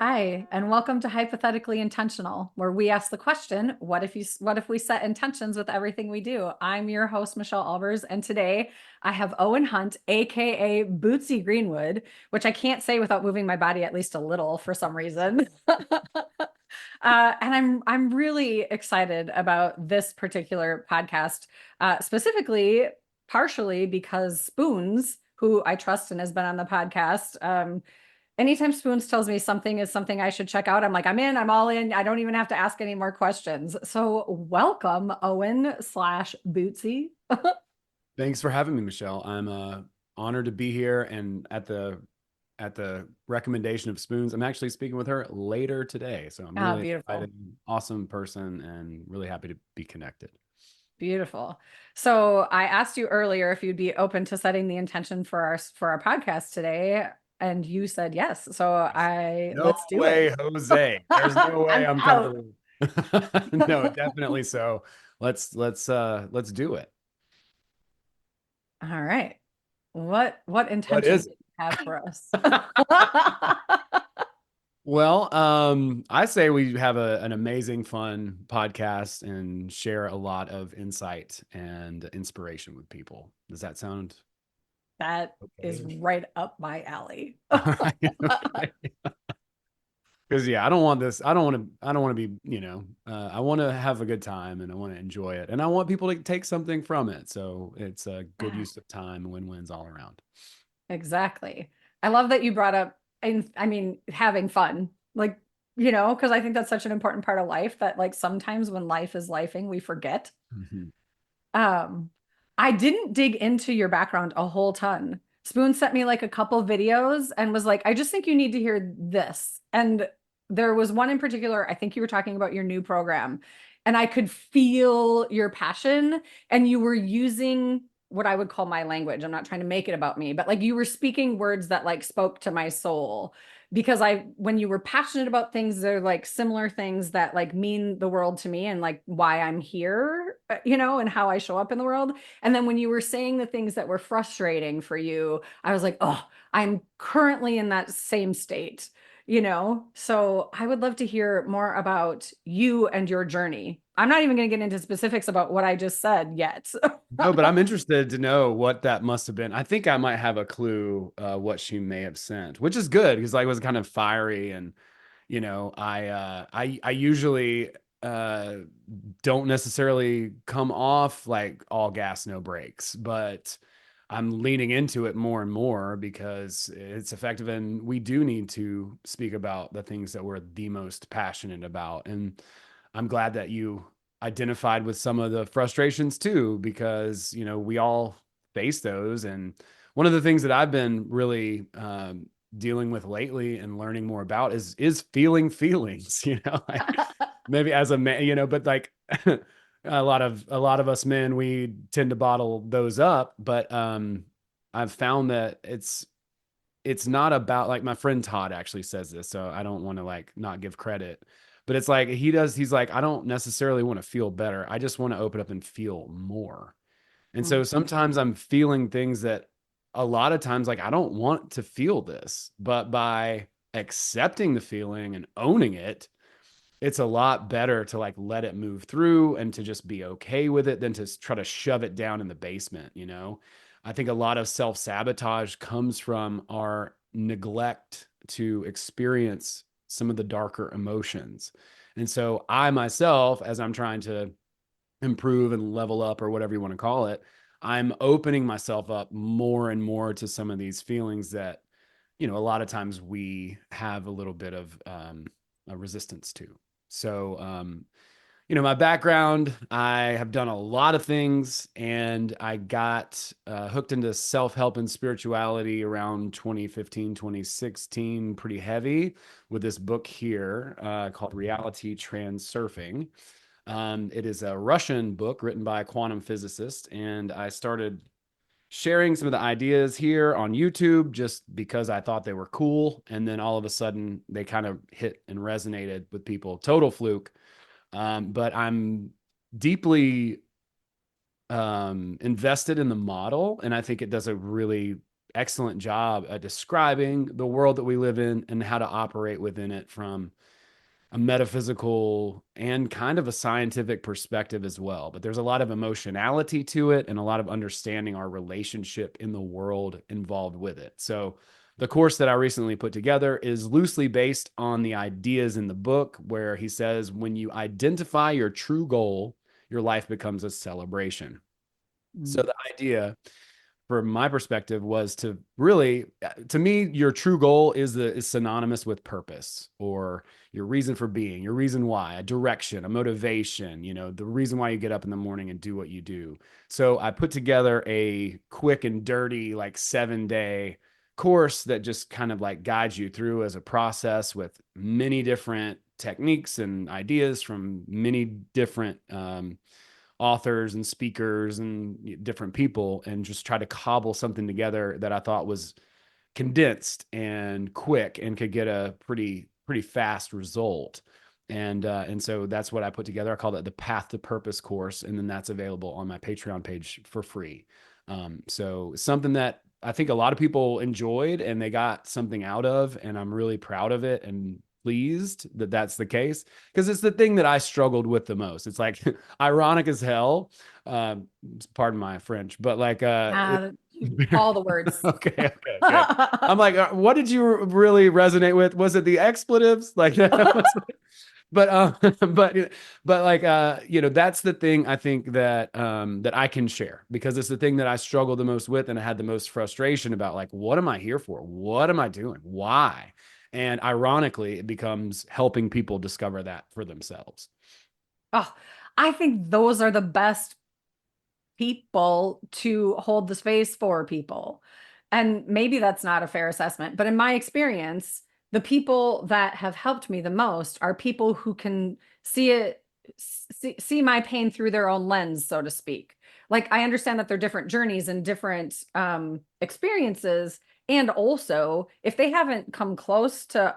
Hi, and welcome to Hypothetically Intentional, where we ask the question, what if we set intentions with everything we do? I'm your host, Michelle Albers, and today I have Owen Hunt, aka Bootsy Greenwood, which I can't say without moving my body at least a little for some reason. And I'm really excited about this particular podcast, specifically, partially because Spoons, who I trust and has been on the podcast, anytime Spoons tells me something is something I should check out, I'm like, I'm in, I'm all in. I don't even have to ask any more questions. So welcome, Owen slash Bootsy. Thanks for having me, Michelle. I'm honored to be here, and at the recommendation of Spoons, I'm actually speaking with her later today. So I'm Ah, really beautiful. excited, awesome person, and really happy to be connected. Beautiful. So I asked you earlier if you'd be open to setting the intention for our podcast today, and you said yes. So I No let's do it. way, Jose. There's no way I'm I'm out. comfortable. No, definitely so. Let's do it. All right. What What intention is do it? you have for us? Well, I say we have an amazing, fun podcast and share a lot of insight and inspiration with people. Does that sound That is okay? right up my alley. All right. Okay. Because yeah, I don't want this. I don't want to be. I want to have a good time and I want to enjoy it, and I want people to take something from it. So it's a good Yeah, use of time, win-wins all around. exactly. I love that you brought up, and I mean, having fun. Like, because I think that's such an important part of life that like sometimes when life is lifing, we forget. Mhm. Um, I didn't dig into your background a whole ton. Spoon sent me like a couple videos and was like, I just think you need to hear this. And there was one in particular, I think you were talking about your new program, and I could feel your passion, and you were using what I would call my language. I'm not trying to make it about me, but like you were speaking words that like spoke to my soul because when you were passionate about things, they're like similar things that like mean the world to me and like why I'm here, and how I show up in the world. And then when you were saying the things that were frustrating for you, I was like, oh, I'm currently in that same state. So I would love to hear more about you and your journey. I'm not even going to get into specifics about what I just said yet. No, but I'm interested to know what that must have been. I think I might have a clue what she may have sent, which is good because I was kind of fiery and I usually uh don't necessarily come off like all gas no brakes, but I'm leaning into it more and more because it's effective, and we do need to speak about the things that we're the most passionate about. And I'm glad that you identified with some of the frustrations too, because we all face those. And one of the things that I've been really dealing with lately and learning more about is feeling feelings. Like maybe as a man, but like a lot of us men, we tend to bottle those up. But I've found that it's not about, like, my friend Todd actually says this, so I don't want to like not give credit, but it's like he's like, I don't necessarily want to feel better. I just want to open up and feel more. And so Mhm. sometimes I'm feeling things that a lot of times, like, I don't want to feel this, but by accepting the feeling and owning it, it's a lot better to like let it move through and to just be okay with it than to try to shove it down in the basement. I think a lot of self-sabotage comes from our neglect to experience some of the darker emotions. And so I myself, as I'm trying to improve and level up or whatever you want to call it, I'm opening myself up more and more to some of these feelings that, a lot of times we have a little bit of a resistance to. So, my background, I have done a lot of things, and I got hooked into self-help and spirituality around 2015, 2016, pretty heavy with this book here called Reality Transurfing. It is a Russian book written by a quantum physicist, and I started sharing some of the ideas here on YouTube just because I thought they were cool. And then all of a sudden they kind of hit and resonated with people. Total fluke. But I'm deeply invested in the model. And I think it does a really excellent job at describing the world that we live in and how to operate within it from a metaphysical and kind of a scientific perspective as well. But there's a lot of emotionality to it and a lot of understanding our relationship in the world involved with it. So the course that I recently put together is loosely based on the ideas in the book, where he says, when you identify your true goal, your life becomes a celebration. So Mm. the idea from my perspective was to really, to me, your true goal is synonymous with purpose, or your reason for being, your reason why, a direction, a motivation, the reason why you get up in the morning and do what you do. So I put together a quick and dirty, like 7-day course that just kind of like guides you through as a process with many different techniques and ideas from many different authors and speakers and different people, and just try to cobble something together that I thought was condensed and quick and could get a pretty fast result. And so that's what I put together. I call it the Path to Purpose course, and then that's available on my Patreon page for free. So something that I think a lot of people enjoyed and they got something out of, and I'm really proud of it and pleased that that's the case, because it's the thing that I struggled with the most. It's like ironic as hell. Pardon my French, but like Uh, all the words. okay, okay, good. I'm like, what did you really resonate with? Was it the expletives? Like that was, but but like that's the thing I think that I can share, because it's the thing that I struggled the most with and I had the most frustration about. Like, what am I here for? What am I doing? Why? And ironically, it becomes helping people discover that for themselves. Oh, I think those are the best people to hold the space for people. And maybe that's not a fair assessment, but in my experience, the people that have helped me the most are people who can see my pain through their own lens, so to speak. Like, I understand that they're different journeys and different experiences. And also, if they haven't come close to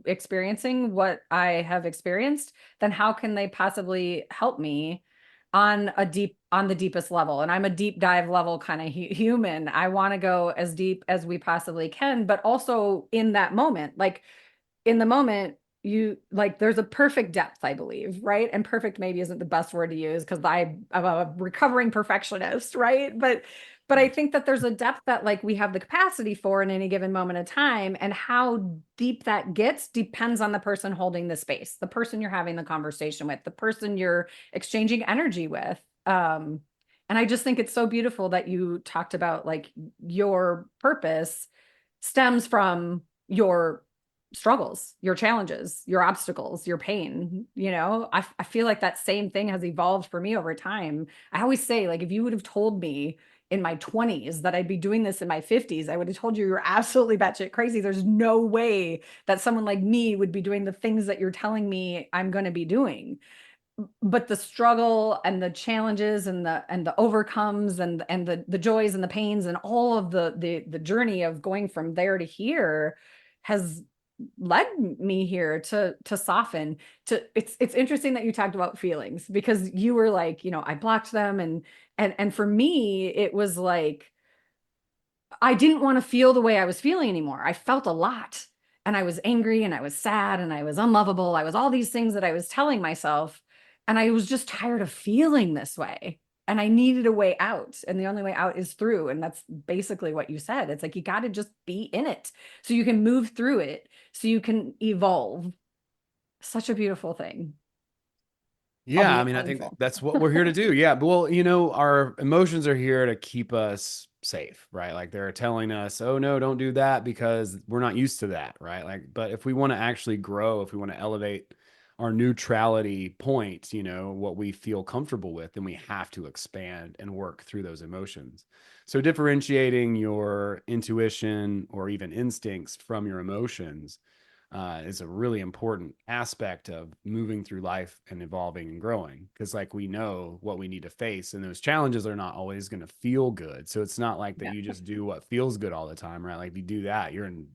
experiencing what I have experienced, then how can they possibly help me on the deepest level? And I'm a deep dive level kind of human. I want to go as deep as we possibly can, but also in that moment, like in the moment, you like there's a perfect depth, I believe, right? And perfect maybe isn't the best word to use because I'm a recovering perfectionist, right? But I think that there's a depth that like we have the capacity for in any given moment of time, and how deep that gets depends on the person holding the space, the person you're having the conversation with, the person you're exchanging energy with. And I just think it's so beautiful that you talked about like your purpose stems from your struggles, your challenges, your obstacles, your pain. I feel like that same thing has evolved for me over time. I always say, like, if you would have told me in my 20s that I'd be doing this in my 50s, I would have told you you're absolutely batshit crazy. There's no way that someone like me would be doing the things that you're telling me I'm going to be doing. But the struggle and the challenges and the overcomes and the joys and the pains and all of the journey of going from there to here has led me here to soften. To It's interesting that you talked about feelings, because you were like, I blocked them, and for me it was like I didn't want to feel the way I was feeling anymore. I felt a lot, and I was angry and I was sad and I was unlovable. I was all these things that I was telling myself, and I was just tired of feeling this way. And I needed a way out. And the only way out is through. And that's basically what you said. It's like you got to just be in it so you can move through it, so you can evolve. Such a beautiful thing, Yeah, I albeit mean, I think painful. that's what we're here to do. Yeah, but well, our emotions are here to keep us safe, right? Like they're telling us, "Oh no, don't do that," because we're not used to that, right? Like, but if we want to actually grow, if we want to elevate our neutrality point, what we feel comfortable with, then we have to expand and work through those emotions. So differentiating your intuition or even instincts from your emotions is a really important aspect of moving through life and evolving and growing, because like we know what we need to face, and those challenges are not always going to feel good. So it's not like that Yeah. you just do what feels good all the time, right? Like if you do that, you're in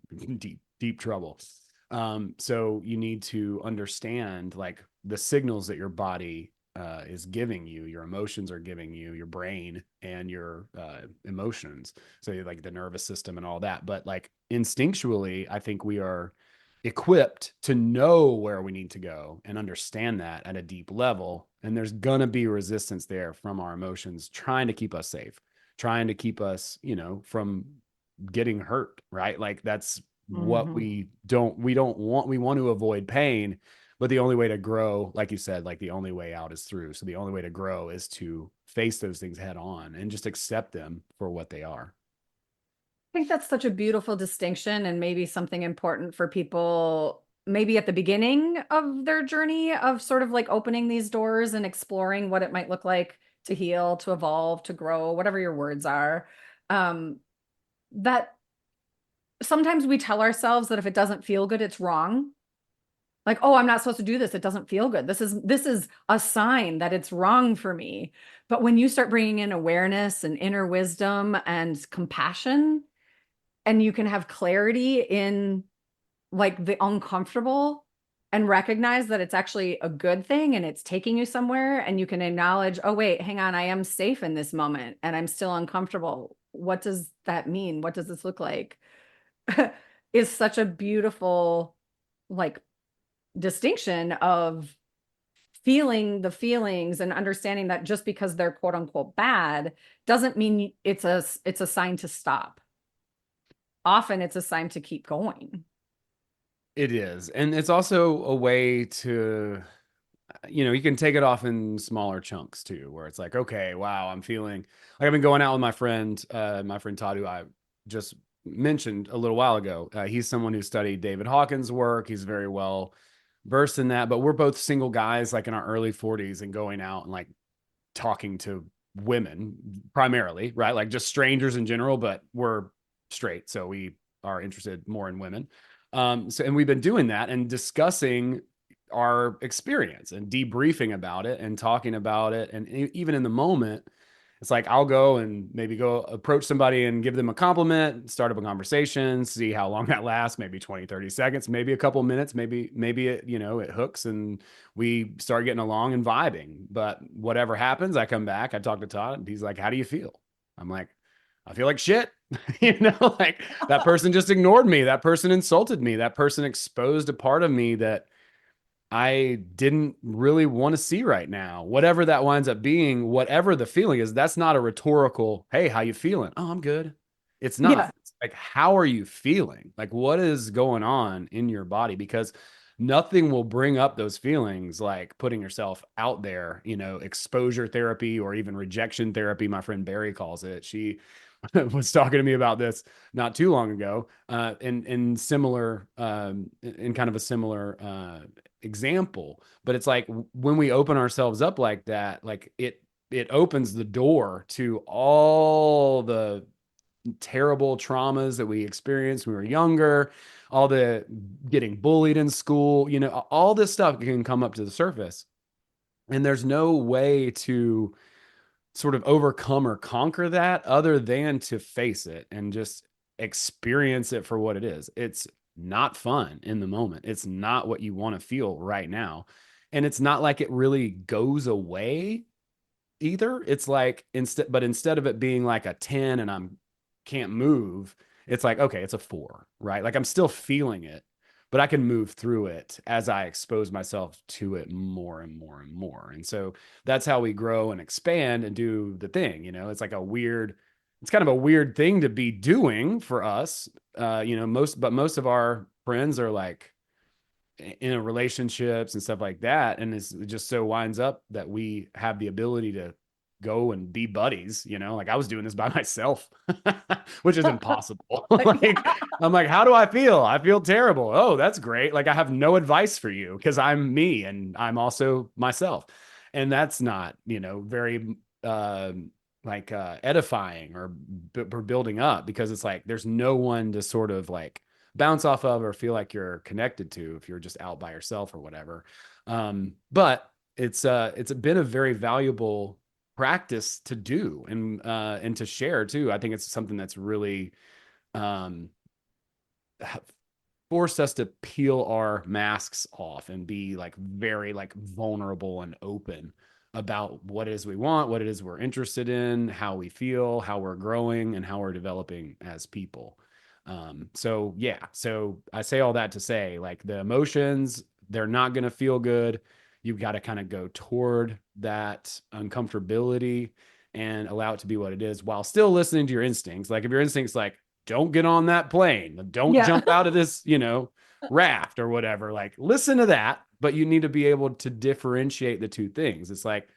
deep trouble. So you need to understand like the signals that your body is giving you, your emotions are giving you, your brain and your emotions. So like the nervous system and all that. But like instinctually, I think we are equipped to know where we need to go and understand that at a deep level. And there's going to be resistance there from our emotions trying to keep us safe, trying to keep us, from getting hurt, right? Like that's what Mhm. we don't want. We want to avoid pain, but the only way to grow, like you said, like the only way out is through. So the only way to grow is to face those things head on and just accept them for what they are. I think that's such a beautiful distinction and maybe something important for people, maybe at the beginning of their journey of sort of like opening these doors and exploring what it might look like to heal, to evolve, to grow, whatever your words are. Um, that sometimes we tell ourselves that if it doesn't feel good, it's wrong. Like, oh, I'm not supposed to do this. It doesn't feel good. This is a sign that it's wrong for me. But when you start bringing in awareness and inner wisdom and compassion, and you can have clarity in like the uncomfortable and recognize that it's actually a good thing and it's taking you somewhere, and you can acknowledge, oh wait, hang on, I am safe in this moment and I'm still uncomfortable. What does that mean? What does this look like? Is such a beautiful like distinction of feeling the feelings and understanding that just because they're quote unquote bad doesn't mean it's a sign to stop. Often it's a sign to keep going. It is. And it's also a way to, you can take it off in smaller chunks too, where it's like, okay, wow, I'm feeling like I've been going out with my friend Todd, who I just mentioned a little while ago. He's someone who studied David Hawkins' work. He's very well versed in that, but we're both single guys, like in our early 40s, and going out and like talking to women primarily, right? Like just strangers in general, but we're straight. So we are interested more in women. And we've been doing that and discussing our experience and debriefing about it and talking about it. And even in the moment, it's like I'll go and maybe go approach somebody and give them a compliment, start up a conversation, see how long that lasts, maybe 20, 30 seconds, maybe a couple minutes, maybe it, it hooks and we start getting along and vibing. But whatever happens, I come back, I talk to Todd, and he's like, "How do you feel?" I'm like, "I feel like shit." Like that person just ignored me. That person insulted me. That person exposed a part of me that I didn't really want to see right now. Whatever that winds up being, whatever the feeling is, that's not a rhetorical, "Hey, how you feeling?" "Oh, I'm good." It's Yeah. not. It's like, how are you feeling? Like, what is going on in your body? Because nothing will bring up those feelings like putting yourself out there, exposure therapy or even rejection therapy. My friend Barry calls it. She was talking to me about this not too long ago, in kind of a similar example. But it's like when we open ourselves up like that, like it opens the door to all the terrible traumas that we experienced when we were younger, all the getting bullied in school, all this stuff can come up to the surface. And there's no way to sort of overcome or conquer that other than to face it and just experience it for what it is. It's not fun in the moment. It's not what you want to feel right now. And it's not like it really goes away either. It's like instead of it being like a 10 and I'm can't move, it's like, okay, it's a 4, right? Like I'm still feeling it, but I can move through it as I expose myself to it more and more and more. And so that's how we grow and expand and do the thing. It's like it's kind of a weird thing to be doing for us. Most of our friends are like in relationships and stuff like that. And it just so winds up that we have the ability to go and be buddies, like I was doing this by myself, which is impossible. Like, Yeah. I'm like, how do I feel? I feel terrible. Oh, that's great. Like, I have no advice for you because I'm me and I'm also myself. And that's not, very, edifying or building up, because it's like there's no one to sort of like bounce off of or feel like you're connected to if you're just out by yourself or whatever. But it's been a very valuable practice to do and to share too. I think it's something that's really um, forced us to peel our masks off and be like very like vulnerable and open about what it is we want, what it is we're interested in, how we feel, how we're growing, and how we're developing as people. So yeah, so I say all that to say, like, the emotions, they're not going to feel good. You've got to kind of go toward that uncomfortability and allow it to be what it is while still listening to your instincts. Like, if your instincts like, don't get on that plane, don't Yeah. jump out of this, raft or whatever, like, listen to that, but you need to be able to differentiate the two things. It's like,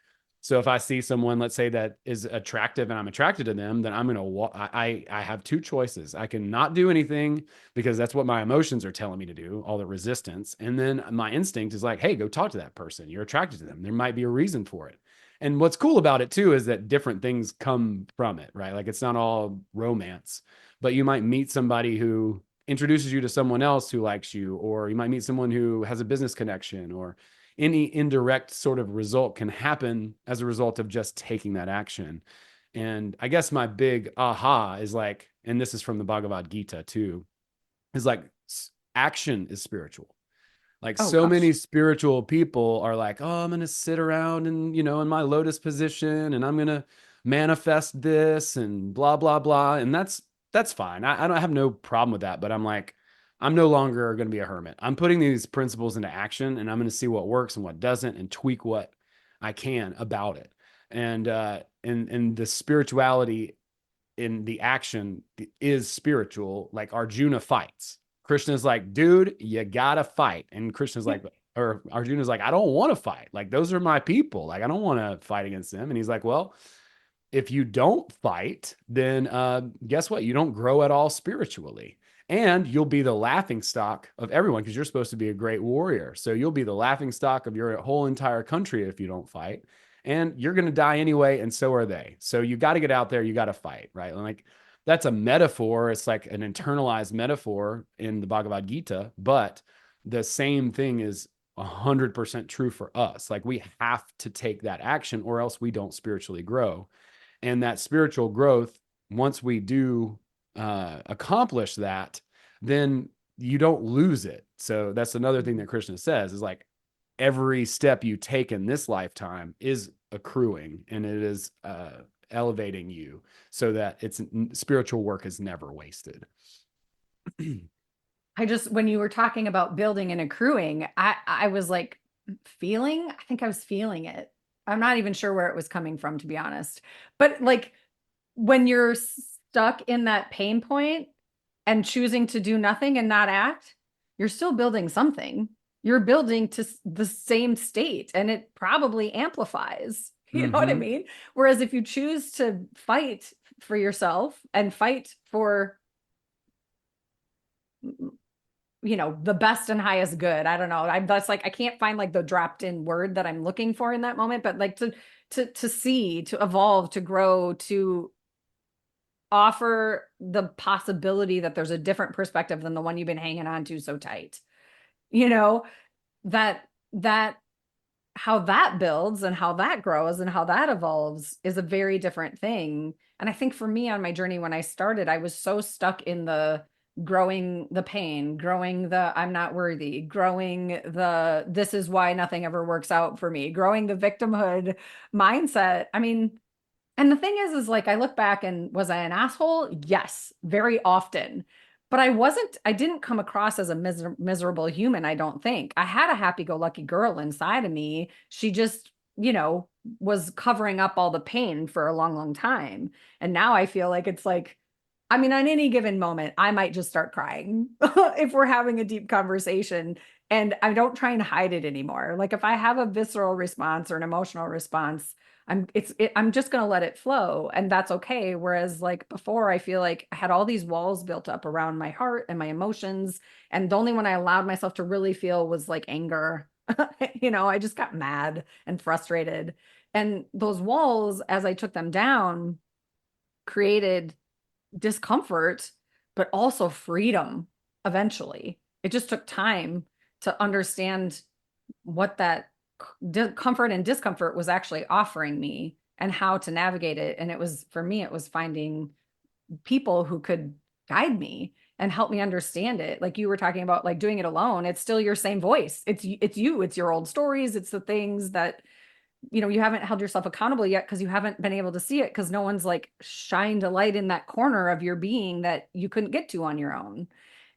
so if I see someone, let's say, that is attractive and I'm attracted to them, then I'm going to, I have two choices. I can not do anything because that's what my emotions are telling me to do, all the resistance. And then my instinct is like, hey, go talk to that person. You're attracted to them. There might be a reason for it. And what's cool about it too is that different things come from it, right? Like, it's not all romance, but you might meet somebody who introduces you to someone else who likes you, or you might meet someone who has a business connection, or any indirect sort of result can happen as a result of just taking that action. And I guess my big aha is like, and this is from the Bhagavad Gita too, is like, action is spiritual. Like, Oh so gosh. many spiritual people are like, oh, I'm going to sit around and, in my lotus position, and I'm going to manifest this and blah, blah, blah. And that's fine. I don't have no problem with that. But I'm like, I'm no longer going to be a hermit. I'm putting these principles into action, and I'm going to see what works and what doesn't, and tweak what I can about it. And the spirituality in the action is spiritual. Like, Arjuna fights. Krishna's like, dude, you gotta fight. And Krishna's like, or Arjuna's like, I don't want to fight. Like, those are my people. Like, I don't want to fight against them. And he's like, well, if you don't fight, then guess what? You don't grow at all spiritually. And you'll be the laughing stock of everyone, because you're supposed to be a great warrior. So you'll be the laughing stock of your whole entire country if you don't fight. And you're going to die anyway, and so are they. So you got to get out there, you got to fight, right? And like, that's a metaphor. It's like an internalized metaphor in the Bhagavad Gita, but the same thing is 100% true for us. Like, we have to take that action, or else we don't spiritually grow. And that spiritual growth, once we do accomplish that, then you don't lose it. So that's another thing that Krishna says, is like, every step you take in this lifetime is accruing, and it is elevating you, so that it's spiritual work is never wasted. When you were talking about building and accruing, I was like I think I was feeling it. I'm not even sure where it was coming from, to be honest. But like, when you're stuck in that pain point and choosing to do nothing and not act, you're still building something. You're building to the same state, and it probably amplifies. You know what I Mm-hmm. mean? Whereas if you choose to fight for yourself and fight for, the best and highest good. I don't know. That's like, I can't find like the dropped in word that I'm looking for in that moment, but like, to see, to evolve, to grow, to offer the possibility that there's a different perspective than the one you've been hanging on to so tight. You know, that how that builds and how that grows and how that evolves is a very different thing. And I think for me on my journey, when I started, I was so stuck in the growing the pain, growing the I'm not worthy, growing the this is why nothing ever works out for me, growing the victimhood mindset. I mean, and the thing is like, I look back and was I an asshole? Yes, very often. But I didn't come across as a miserable human, I don't think. I had a happy go lucky girl inside of me. She just, was covering up all the pain for a long, long time. And now I feel like it's like, I mean, on any given moment, I might just start crying if we're having a deep conversation. And I don't try and hide it anymore. Like, if I have a visceral response or an emotional response, I'm just going to let it flow, and that's okay. Whereas like before, I feel like I had all these walls built up around my heart and my emotions, and the only one I allowed myself to really feel was like anger. I just got mad and frustrated. And those walls, as I took them down, created discomfort, but also freedom eventually. It just took time to understand what that comfort and discomfort was actually offering me and how to navigate it. And it was, for me, it was finding people who could guide me and help me understand it. Like you were talking about, like doing it alone, it's still your same voice. It's you, it's your old stories, it's the things that you haven't held yourself accountable yet because you haven't been able to see it because no one's like shined a light in that corner of your being that you couldn't get to on your own.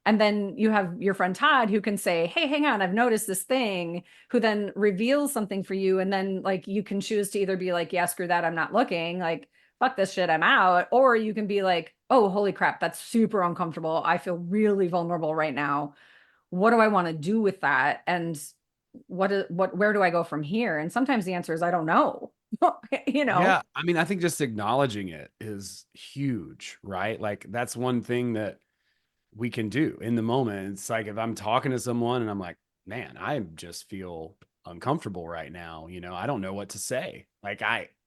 And then you have your friend Todd who can say, "Hey, hang on, I've noticed this thing," who then reveals something for you. And then, like, you can choose to either be like, "Yeah, screw that, I'm not looking," like, "Fuck this shit, I'm out." Or you can be like, "Oh, holy crap, that's super uncomfortable. I feel really vulnerable right now. What do I want to do with that? And where do I go from here?" And sometimes the answer is, I don't know. you know? Yeah, I mean, I think just acknowledging it is huge, right? Like that's one thing that we can do in the moment. It's like if I'm talking to someone and I'm like, man, I just feel uncomfortable right now. I don't know what to say.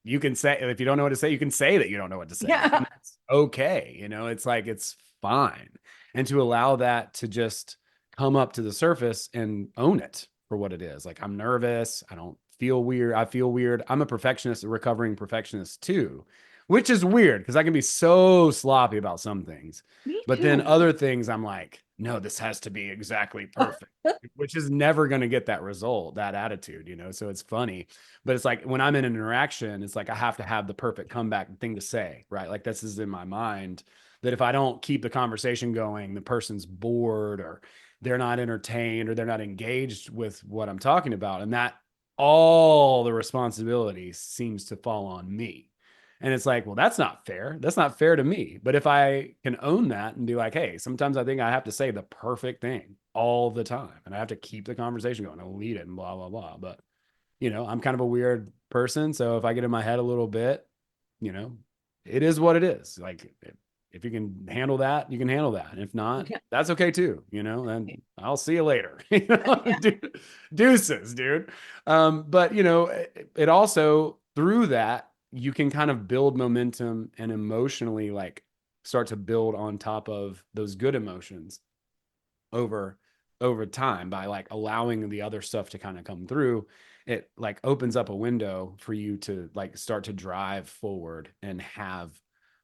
You can say, if you don't know what to say, you can say that you don't know what to say. And Yeah. that's okay. It's like, it's fine. And to allow that to just come up to the surface and own it for what it is. Like, I'm nervous. I don't feel weird. I feel weird. I'm a perfectionist, a recovering perfectionist too, which is weird because I can be so sloppy about some things. Me But then too. other things, I'm like, no, this has to be exactly perfect, which is never going to get that result, that attitude. So it's funny. But it's like when I'm in an interaction, it's like I have to have the perfect comeback thing to say, right? Like this is in my mind that if I don't keep the conversation going, the person's bored or they're not entertained or they're not engaged with what I'm talking about. And that all the responsibility seems to fall on me. And it's like, well, that's not fair. That's not fair to me. But if I can own that and be like, hey, sometimes I think I have to say the perfect thing all the time and I have to keep the conversation going. I'll lead it and blah, blah, blah. But, I'm kind of a weird person. So if I get in my head a little bit, you know, it is what it is. Like, if you can handle that, you can handle that. And if not, Yeah. that's okay too, and I'll see you later. Deuces, dude. But it also through that you can kind of build momentum and emotionally like start to build on top of those good emotions over time by like allowing the other stuff to kind of come through. It like opens up a window for you to like start to drive forward and have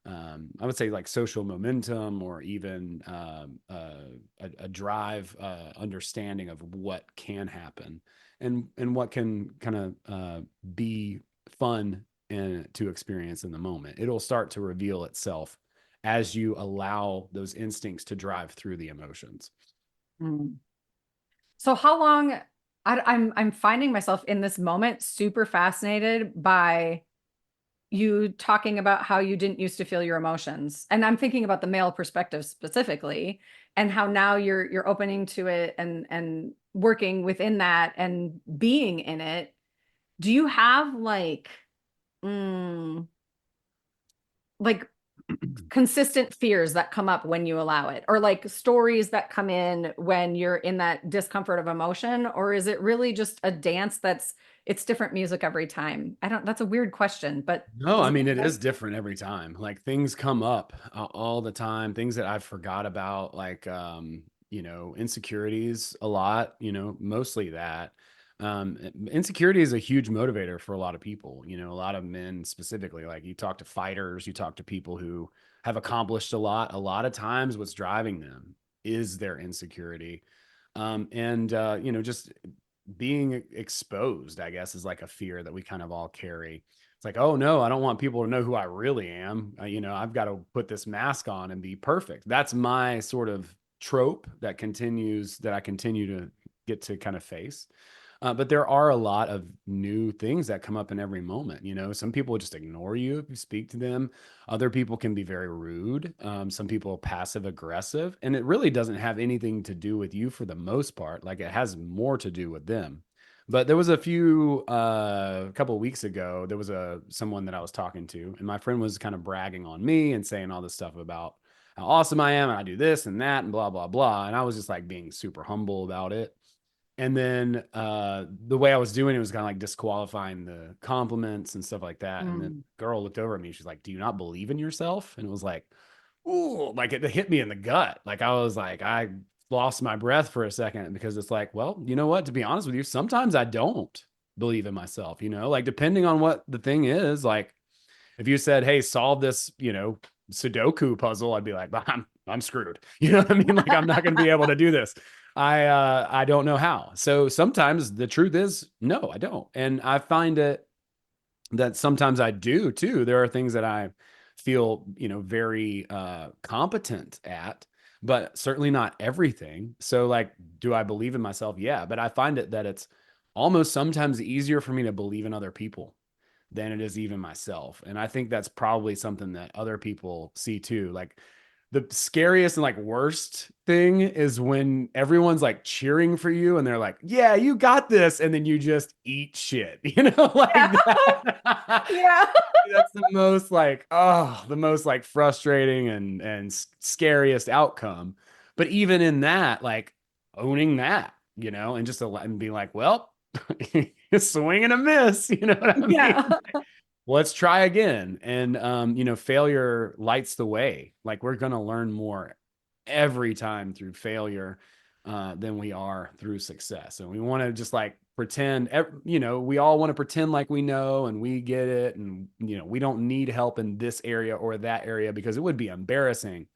I would say like social momentum or even a drive understanding of what can happen and what can kind of be fun and to experience in the moment. It'll start to reveal itself as you allow those instincts to drive through the emotions. Mm. So how long I'm finding myself in this moment super fascinated by you talking about how you didn't used to feel your emotions. And I'm thinking about the male perspective specifically and how now you're opening to it and working within that and being in it. Do you have mm, like consistent fears that come up when you allow it, or like stories that come in when you're in that discomfort of emotion? Or is it really just a dance it's different music every time? I don't, that's a weird question, but No, does I it mean, make it is sense? different every time. Like things come up all the time, things that I forgot about, like, insecurities a lot, mostly that. Insecurity is a huge motivator for a lot of people, a lot of men specifically. Like you talk to fighters, you talk to people who have accomplished a lot. A lot of times what's driving them is their insecurity. And, just being exposed, I guess, is like a fear that we kind of all carry. It's like, oh no, I don't want people to know who I really am. I've got to put this mask on and be perfect. That's my sort of trope that I continue to get to kind of face. But there are a lot of new things that come up in every moment. Some people just ignore you if you speak to them. Other people can be very rude. Some people are passive aggressive, and it really doesn't have anything to do with you for the most part. Like it has more to do with them. But there was a couple of weeks ago, there was someone that I was talking to, and my friend was kind of bragging on me and saying all this stuff about how awesome I am, and I do this and that, and blah blah blah. And I was just like being super humble about it. And then the way I was doing it was kind of like disqualifying the compliments and stuff like that. And the Mm. girl looked over at me. She's like, "Do you not believe in yourself?" And it was like, "Ooh!" Like it hit me in the gut. Like I was like, I lost my breath for a second because it's like, well, you know what? To be honest with you, sometimes I don't believe in myself. Like depending on what the thing is. Like if you said, "Hey, solve this," Sudoku puzzle, I'd be like, "Well, I'm screwed." You know what I mean? Like I'm not going to be able to do this. I don't know how. So sometimes the truth is no, I don't. And I find it that sometimes I do too. There are things that I feel, very competent at, but certainly not everything. So like, do I believe in myself? Yeah, but I find it that it's almost sometimes easier for me to believe in other people than it is even myself. And I think that's probably something that other people see too. Like the scariest and like worst thing is when everyone's like cheering for you and they're like, yeah, you got this. And then you just eat shit, like Yeah. that. Yeah. That's the most like frustrating and scariest outcome. But even in that, like owning that, and just and being like, well, swing and a miss, you know what I Yeah. mean? Let's try again. And failure lights the way. Like we're going to learn more every time through failure than we are through success. And we want to just like pretend, we all want to pretend like we know and we get it. And, we don't need help in this area or that area, because it would be embarrassing,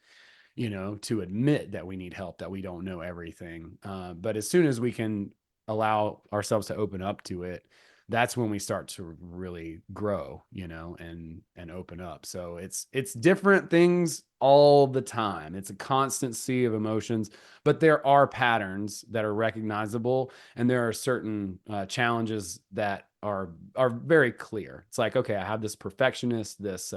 to admit that we need help, that we don't know everything. But as soon as we can allow ourselves to open up to it, that's when we start to really grow, and open up. So it's different things all the time. It's a constant sea of emotions, but there are patterns that are recognizable, and there are certain challenges that are very clear. It's like, okay, I have this perfectionist, this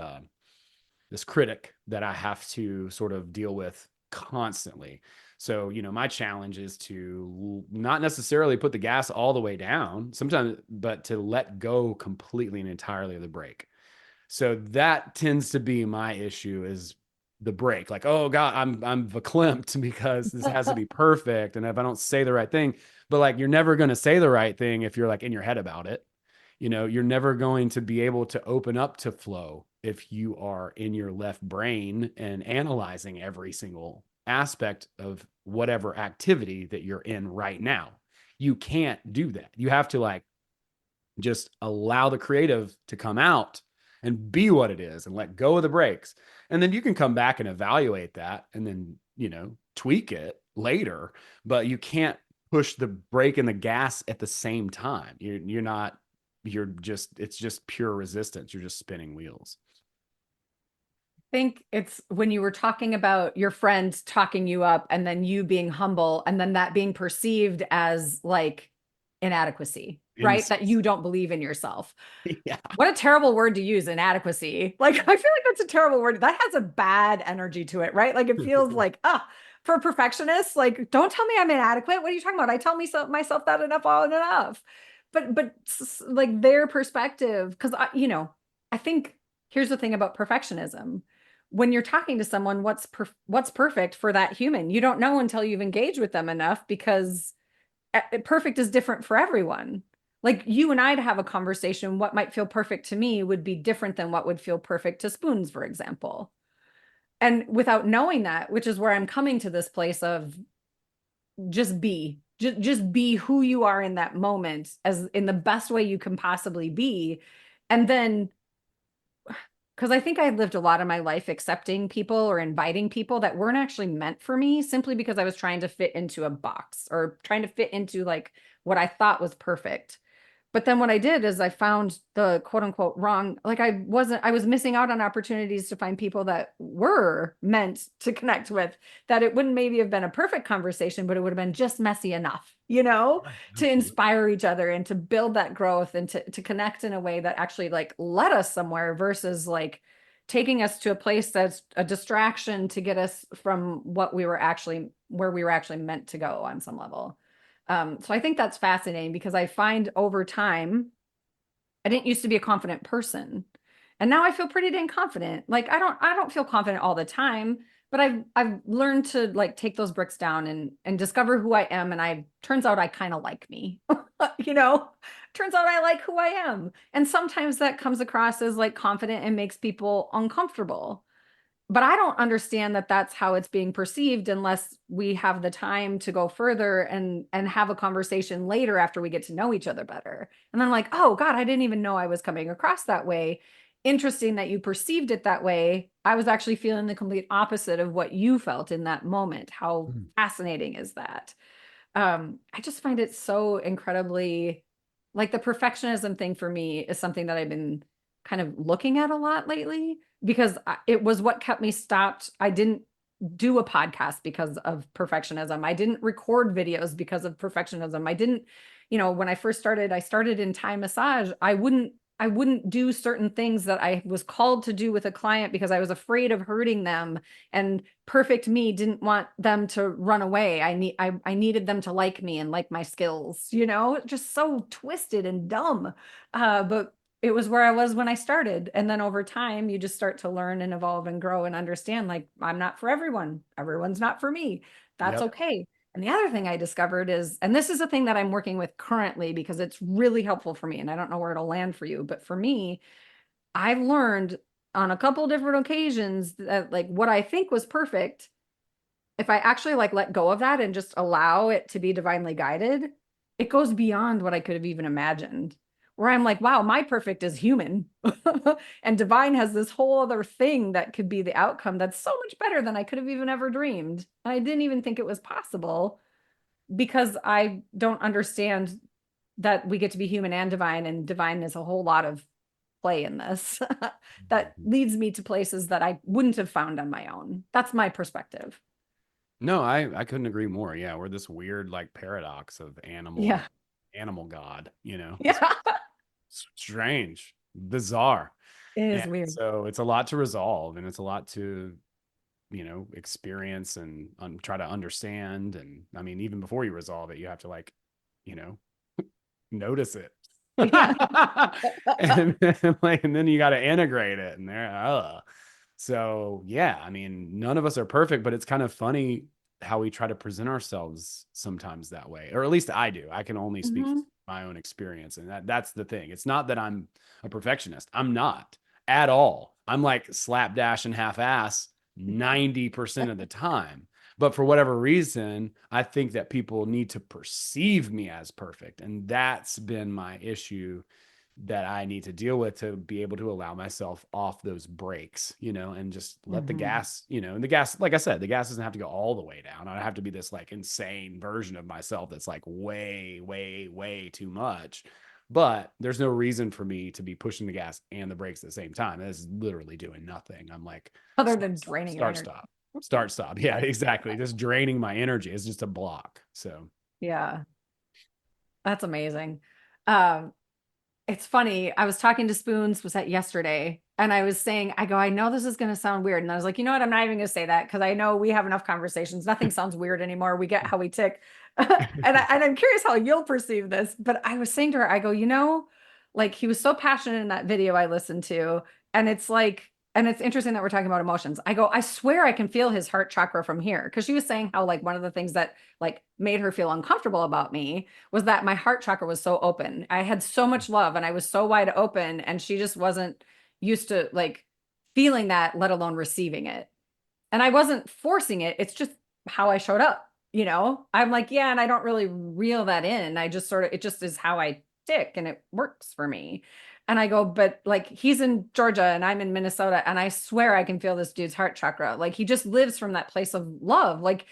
critic that I have to sort of deal with constantly. So, my challenge is to not necessarily put the gas all the way down sometimes, but to let go completely and entirely of the brake. So that tends to be my issue, is the brake. Like, oh God, I'm verklempt because this has to be perfect. And if I don't say the right thing, but like, you're never going to say the right thing if you're like in your head about it. You're never going to be able to open up to flow if you are in your left brain and analyzing every single aspect of whatever activity that you're in right now. You can't do that. You have to like just allow the creative to come out and be what it is and let go of the brakes. And then you can come back and evaluate that and then, tweak it later, but you can't push the brake and the gas at the same time. It's just pure resistance. You're just spinning wheels. Think it's when you were talking about your friends talking you up and then you being humble and then that being perceived as like inadequacy, right? That you don't believe in yourself. Yeah. What a terrible word to use, inadequacy. Like, I feel like that's a terrible word. That has a bad energy to it, right? Like, it feels like, for perfectionists, like, don't tell me I'm inadequate. What are you talking about? I tell myself that enough, all enough. But like their perspective, because I think here's the thing about perfectionism. When you're talking to someone, what's perfect for that human? You don't know until you've engaged with them enough, because perfect is different for everyone. Like you and I to have a conversation, what might feel perfect to me would be different than what would feel perfect to Spoons, for example. And without knowing that, which is where I'm coming to this place of just be who you are in that moment, as in the best way you can possibly be. And then, because I think I lived a lot of my life accepting people or inviting people that weren't actually meant for me, simply because I was trying to fit into a box or trying to fit into like what I thought was perfect. But then what I did is I found the quote unquote wrong, like I was missing out on opportunities to find people that were meant to connect with, that it wouldn't maybe have been a perfect conversation, but it would have been just messy enough, to Absolutely. inspire each other and to build that growth and to connect in a way that actually like led us somewhere versus like taking us to a place that's a distraction to get us from what we were actually, where we were actually meant to go on some level. So I think that's fascinating because I find over time, I didn't used to be a confident person. And now I feel pretty dang confident. Like I don't feel confident all the time, but I've learned to like take those bricks down and discover who I am. And I turns out I kind of like me. you know, turns out I like who I am. And sometimes that comes across as like confident and makes people uncomfortable, but I don't understand that that's how it's being perceived unless we have the time to go further and have a conversation later after we get to know each other better. And I'm like, oh God, I didn't even know I was coming across that way. Interesting that you perceived it that way. I was actually feeling the complete opposite of what you felt in that moment. How Mm. fascinating is that? I just find it so incredibly, like, the perfectionism thing for me is something that I've been kind of looking at a lot lately because it was what kept me stopped. I didn't do a podcast because of perfectionism. I didn't record videos because of perfectionism. I didn't, when I first started, I started in Thai massage. I wouldn't do certain things that I was called to do with a client because I was afraid of hurting them. And perfect me didn't want them to run away. I needed them to like me and like my skills, just so twisted and dumb. But it was where I was when I started. And then over time, you just start to learn and evolve and grow and understand like, I'm not for everyone. Everyone's not for me. That's Yep. okay. And the other thing I discovered is, and this is a thing that I'm working with currently because it's really helpful for me, and I don't know where it'll land for you, but for me, I've learned on a couple different occasions that like what I think was perfect, if I actually like let go of that and just allow it to be divinely guided, it goes beyond what I could have even imagined. Where I'm like, wow, my perfect is human. And divine has this whole other thing that could be the outcome that's so much better than I could have even ever dreamed. And I didn't even think it was possible because I don't understand that we get to be human and divine is a whole lot of play in this that leads me to places that I wouldn't have found on my own. That's my perspective. No, I couldn't agree more. Yeah, we're this weird like paradox of Yeah. animal God, It's Yeah. strange, bizarre. It And is weird. so it's a lot to resolve and it's a lot to, experience and try to understand. And I mean, even before you resolve it, you have to like, you know, notice it. Yeah. and then you got to integrate it and so yeah, I mean, none of us are perfect, but it's kind of funny how we try to present ourselves sometimes that way, or at least I do. I can only speak from Mhm. my own experience, and that's the thing. It's not that I'm a perfectionist. I'm not at all. I'm like slapdash and half-ass 90% of the time. But for whatever reason, I think that people need to perceive me as perfect, and that's been my issue that I need to deal with to be able to allow myself off those brakes, and just let the Mhm. gas, and the gas, like I said, the gas doesn't have to go all the way down. I don't have to be this like insane version of myself that's like way, way, way too much. But there's no reason for me to be pushing the gas and the brakes at the same time. This is literally doing nothing. I'm like, Other start, than stop, draining your start, energy. stop, start, stop. Yeah, exactly. Just draining my energy is just a block. So, Yeah, that's amazing. Um, It's funny. I was talking to Spoons, was that yesterday? And I was saying, I know this is going to sound weird. And I was like, you know what? I'm not even going to say that because I know we have enough conversations. Nothing sounds weird anymore. We get how we tick. And I'm curious how you'll perceive this. But I was saying to her, I go, like he was so passionate in that video I listened to. And it's like, and it's interesting that we're talking about emotions. I go, I swear I can feel his heart chakra from here. Because she was saying how, like, one of the things that like made her feel uncomfortable about me was that my heart chakra was so open. I had so much love and I was so wide open, and she just wasn't used to like feeling that, let alone receiving it. And I wasn't forcing it. It's just how I showed up. I'm like, yeah, and I don't really reel that in. I just sort of, it just is how I tick and it works for me. And I go, but like he's in Georgia and I'm in Minnesota, and I swear I can feel this dude's heart chakra. Like he just lives from that place of love. Like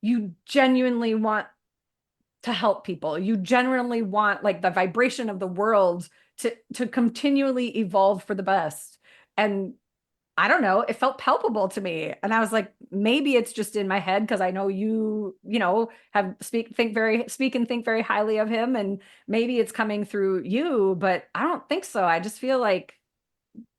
you genuinely want to help people. You genuinely want like the vibration of the world to continually evolve for the best. And I don't know, it felt palpable to me. And I was like, maybe it's just in my head because I know have speak and think very highly of him. And maybe it's coming through you, but I don't think so. I just feel like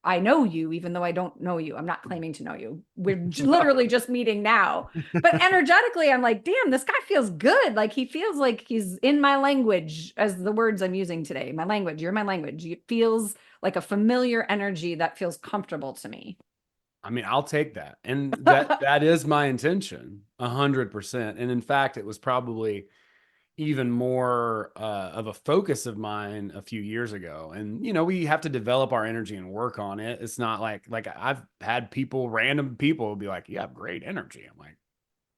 I know you, even though I don't know you. I'm not claiming to know you. We're literally just meeting now. But energetically, I'm like, damn, this guy feels good. Like he feels like he's in my language, as the words I'm using today. My language, you're my language. It feels like a familiar energy that feels comfortable to me. I mean, I'll take that. And that is my intention, 100%. And in fact, it was probably even more of a focus of mine a few years ago. And we have to develop our energy and work on it. It's not like I've had random people be like, "You have great energy." I'm like,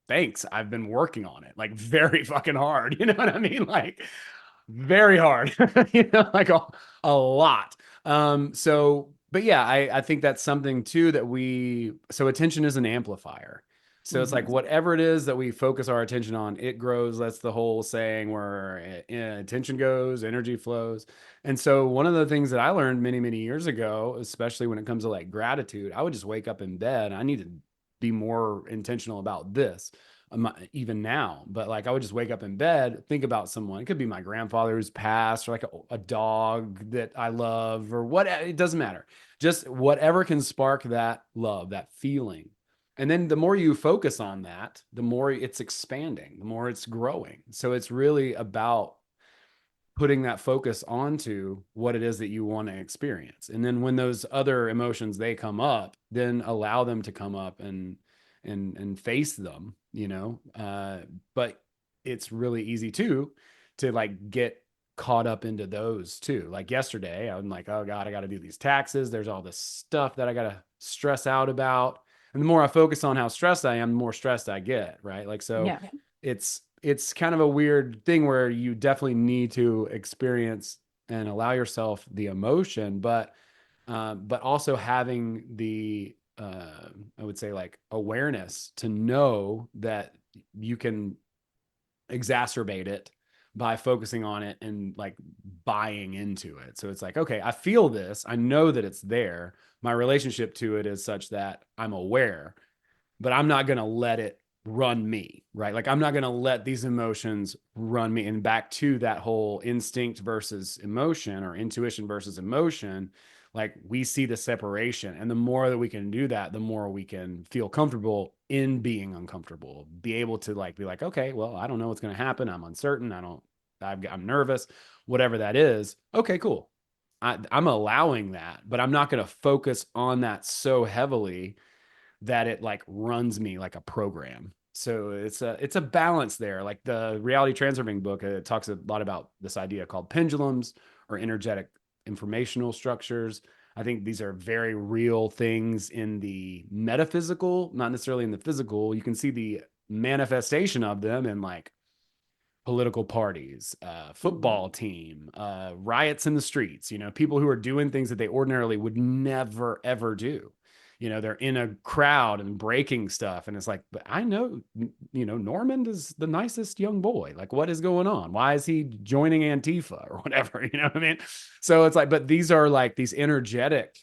"Thanks. I've been working on it like very fucking hard." You know what I mean? Like very hard. Like a lot. But yeah, I think that's something too that so attention is an amplifier. So it's like Mhm. whatever it is that we focus our attention on, it grows. That's the whole saying where attention goes, energy flows. And so one of the things that I learned many, many years ago, especially when it comes to like gratitude, I would just wake up in bed. I need to be more intentional about this. Even now, but like I would just wake up in bed, think about someone. It could be my grandfather who's passed, or like a dog that I love, or what. It doesn't matter. Just whatever can spark that love, that feeling. And then the more you focus on that, the more it's expanding, the more it's growing. So it's really about putting that focus onto what it is that you want to experience. And then when those other emotions they come up, then allow them to come up and face them, but it's really easy too to like get caught up into those too. Like yesterday, I'm like, oh God, I got to do these taxes. There's all this stuff that I got to stress out about. And the more I focus on how stressed I am, the more stressed I get, right? Like so Yeah. it's kind of a weird thing where you definitely need to experience and allow yourself the emotion, but also having the I would say like awareness to know that you can exacerbate it by focusing on it and like buying into it. So it's like, okay, I feel this, I know that it's there. My relationship to it is such that I'm aware, but I'm not going to let it run me, right? Like I'm not going to let these emotions run me. And back to that whole instinct versus emotion, or intuition versus emotion, like we see the separation. And the more that we can do that, the more we can feel comfortable in being uncomfortable, be able to like be like, okay, well, I don't know what's going to happen. I'm uncertain. I'm nervous, whatever that is. Okay, cool. I'm allowing that, but I'm not going to focus on that so heavily that it like runs me like a program. So it's a balance there. Like the reality transforming book, it talks a lot about this idea called pendulums or energetic informational structures. I think these are very real things in the metaphysical, not necessarily in the physical. You can see the manifestation of them in like political parties, Mhm. football team, riots in the streets, people who are doing things that they ordinarily would never, ever do. They're in a crowd and breaking stuff. And it's like, but I know, Normand is the nicest young boy. Like, what is going on? Why is he joining Antifa or whatever? You know what I mean? So it's like, but these are like these energetic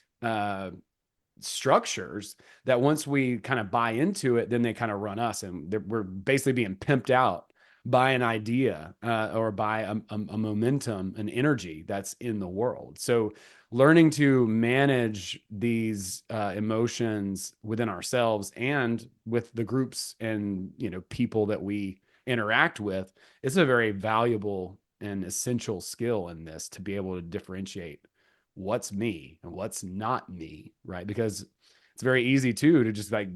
structures that once we kind of buy into it, then they kind of run us, and we're basically being pimped out by an idea or by a momentum, an energy that's in the world. So learning to manage these emotions within ourselves and with the groups and people that we interact with is a very valuable and essential skill in this, to be able to differentiate what's me and what's not me, right? Because it's very easy too to just like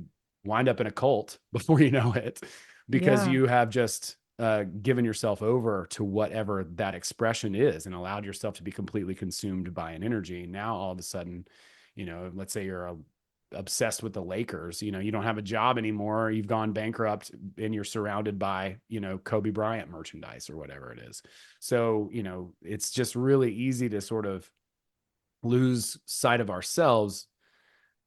wind up in a cult before you know it, because Yeah. you have just given yourself over to whatever that expression is and allowed yourself to be completely consumed by an energy. Now all of a sudden, let's say you're obsessed with the Lakers, you don't have a job anymore, you've gone bankrupt, and you're surrounded by, Kobe Bryant merchandise or whatever it is. So, it's just really easy to sort of lose sight of ourselves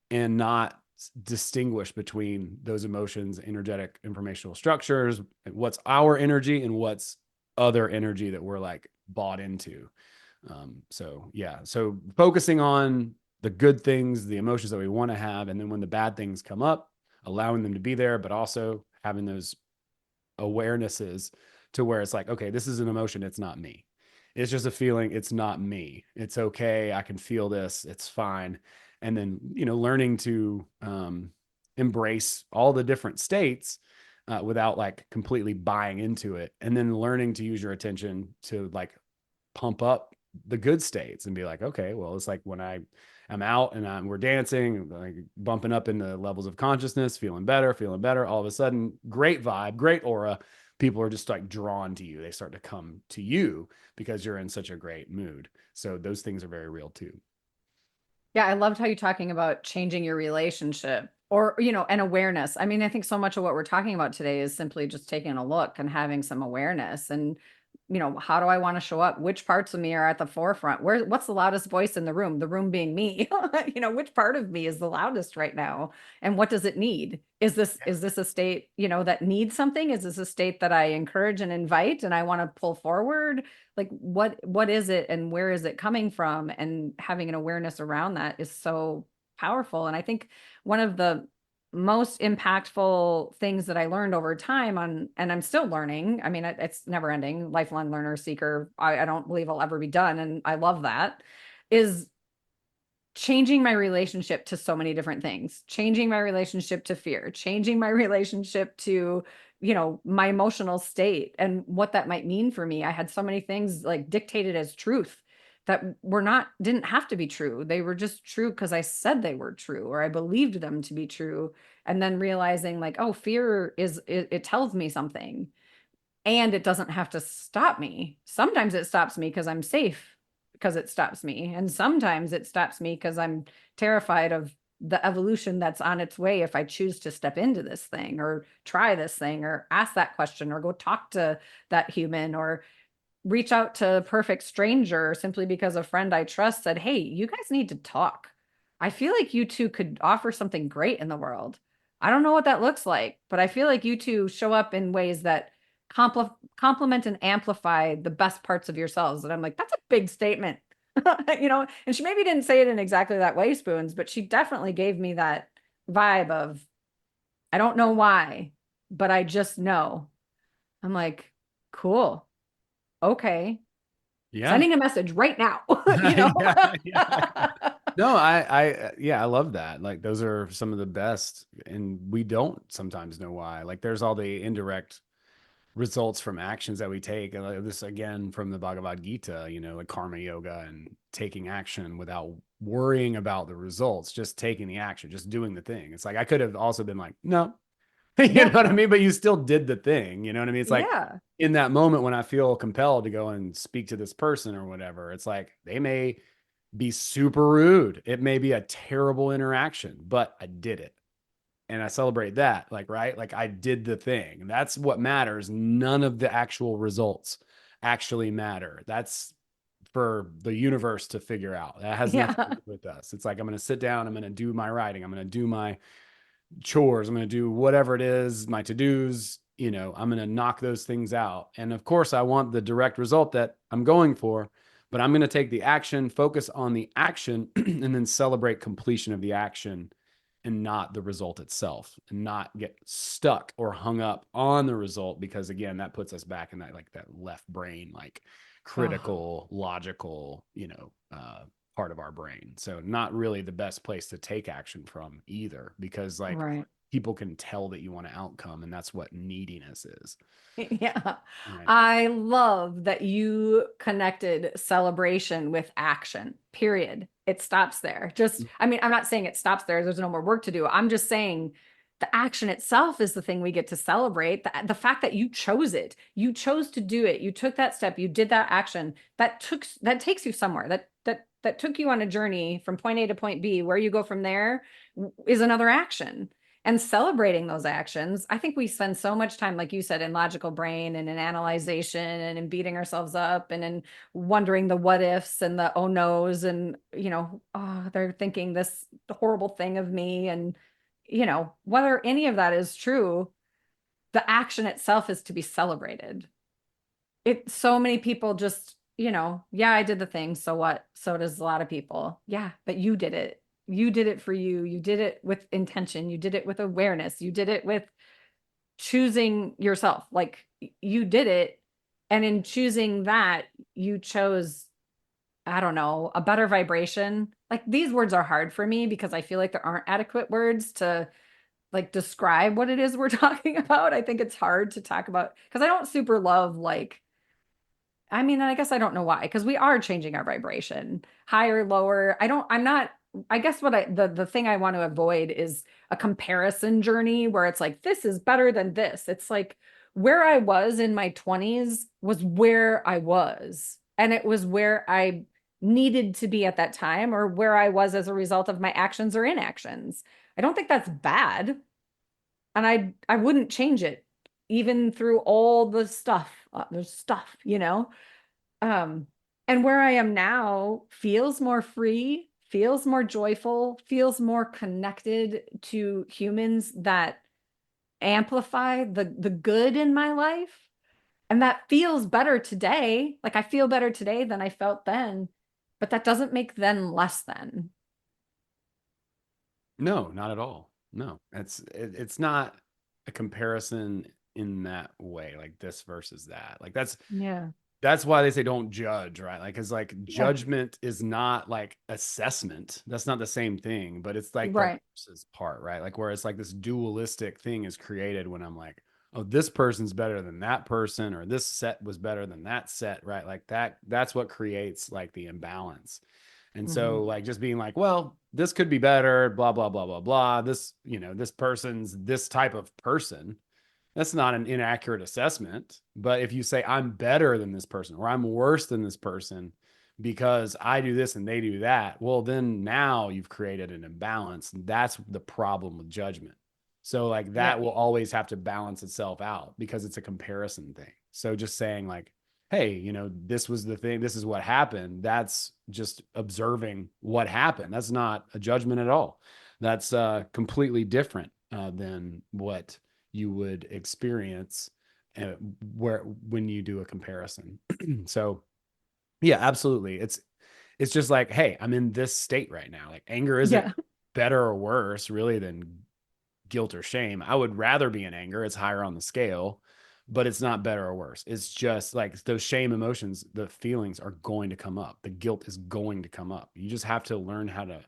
and not distinguish between those emotions, energetic informational structures, what's our energy and what's other energy that we're like bought into. So yeah, so focusing on the good things, the emotions that we want to have, and then when the bad things come up, allowing them to be there, but also having those awarenesses to where it's like, okay, this is an emotion, it's not me. It's just a feeling, it's not me. It's okay, I can feel this, it's fine. And then learning to embrace all the different states without like completely buying into it, and then learning to use your attention to like pump up the good states and be like, okay, well, it's like when I am out and we're dancing, like bumping up in the levels of consciousness, feeling better. All of a sudden, great vibe, great aura. People are just like drawn to you. They start to come to you because you're in such a great mood. So those things are very real too. Yeah, I loved how you're talking about changing your relationship or, an awareness. I mean, I think so much of what we're talking about today is simply just taking a look and having some awareness. And how do I want to show up? Which parts of me are at the forefront? What's the loudest voice in the room? The room being me. Which part of me is the loudest right now? And what does it need? Is this a state, that needs something? Is this a state that I encourage and invite and I want to pull forward? Like what is it and where is it coming from? And having an awareness around that is so powerful. And I think one of the most impactful things that I learned over time and I'm still learning. I mean, it's never ending, lifelong learner, seeker. I don't believe I'll ever be done. And I love that, is changing my relationship to so many different things, changing my relationship to fear, changing my relationship to, my emotional state and what that might mean for me. I had so many things like dictated as truth that didn't have to be true. They were just true because I said they were true or I believed them to be true. And then realizing like, oh, fear it tells me something and it doesn't have to stop me. Sometimes it stops me because I'm safe because it stops me. And sometimes it stops me because I'm terrified of the evolution that's on its way if I choose to step into this thing or try this thing or ask that question or go talk to that human or reach out to a perfect stranger simply because a friend I trust said, "Hey, you guys need to talk. I feel like you two could offer something great in the world." I don't know what that looks like, but I feel like you two show up in ways that complement and amplify the best parts of yourselves. And I'm like, that's a big statement. And she maybe didn't say it in exactly that way, Spoons, but she definitely gave me that vibe of, I don't know why, but I just know. I'm like, cool. Okay. Yeah. Sending a message right now, Yeah, yeah. No, yeah, I love that. Like those are some of the best, and we don't sometimes know why. Like there's all the indirect results from actions that we take. And like, this again from the Bhagavad Gita, like karma yoga and taking action without worrying about the results, just taking the action, just doing the thing. It's like I could have also been like, no, you know Yeah. what I mean? But you still did the thing. You know what I mean? It's like Yeah. in that moment when I feel compelled to go and speak to this person or whatever, it's like they may be super rude. It may be a terrible interaction, but I did it. And I celebrate that. Like, right? Like I did the thing. That's what matters. None of the actual results actually matter. That's for the universe to figure out. That has nothing to Yeah. do with us. It's like I'm going to sit down, I'm going to do my writing, I'm going to do my chores, I'm going to do whatever it is, my to-dos, I'm going to knock those things out. And of course, I want the direct result that I'm going for, but I'm going to take the action, focus on the action, and then celebrate completion of the action and not the result itself, and not get stuck or hung up on the result, because again, that puts us back in that like that left brain, like Oh, critical, logical, part of our brain. So not really the best place to take action from either, because like right. people can tell that you want an outcome, and that's what neediness is. Yeah. Right. I love that you connected celebration with action, period. It stops there. I mean, I'm not saying it stops there. There's no more work to do. I'm just saying the action itself is the thing we get to celebrate. The fact that you chose it, you chose to do it. You took that step, you did that action that takes you somewhere that took you on a journey from point A to point B. Where you go from there is another action and celebrating those actions. I think we spend so much time, like you said, in logical brain and in analyzation and in beating ourselves up and in wondering the what ifs and the oh no's and, oh, they're thinking this horrible thing of me. And, whether any of that is true, the action itself is to be celebrated. So many people just, yeah, I did the thing. So what? So does a lot of people. Yeah, but you did it. You did it for you. You did it with intention. You did it with awareness. You did it with choosing yourself. Like you did it. And in choosing that, you chose, I don't know, a better vibration. Like these words are hard for me because I feel like there aren't adequate words to like describe what it is we're talking about. I think it's hard to talk about because I don't super love like, I mean, I guess I don't know why, because we are changing our vibration higher, lower. I'm not, I guess the thing I want to avoid is a comparison journey where it's like, this is better than this. It's like where I was in my 20s was where I was, and it was where I needed to be at that time or where I was as a result of my actions or inactions. I don't think that's bad. And I wouldn't change it even through all the stuff. there's stuff, you know? Um, and where I am now feels more free, feels more joyful, feels more connected to humans that amplify the good in my life. And that feels better today. Like I feel better today than I felt then, but that doesn't make then less than. No, not at all. No, it's not a comparison in that way, like this versus that. Like Yeah. that's why they say don't judge, right? Like, cause like Yeah. judgment is not like assessment. That's not the same thing, but it's like the Right. versus part, right? Like where it's like this dualistic thing is created when I'm like, oh, this person's better than that person, or this set was better than that set, right? Like that's what creates like the imbalance. And Hmm. so like just being like, well, this could be better, blah, blah, blah, blah, blah. This, this person's this type of person, that's not an inaccurate assessment. But if you say I'm better than this person or I'm worse than this person because I do this and they do that, well, then now you've created an imbalance. That's the problem with judgment. So like Yeah. that will always have to balance itself out because it's a comparison thing. So just saying like, hey, this was the thing, this is what happened. That's just observing what happened. That's not a judgment at all. That's completely different than what you would experience uh, where when you do a comparison. So yeah, absolutely. It's just like, hey, I'm in this state right now. Like anger isn't Yeah. better or worse really than guilt or shame. I would rather be in anger. It's higher on the scale, but it's not better or worse. It's just like those shame emotions, the feelings are going to come up. The guilt is going to come up. You just have to learn how to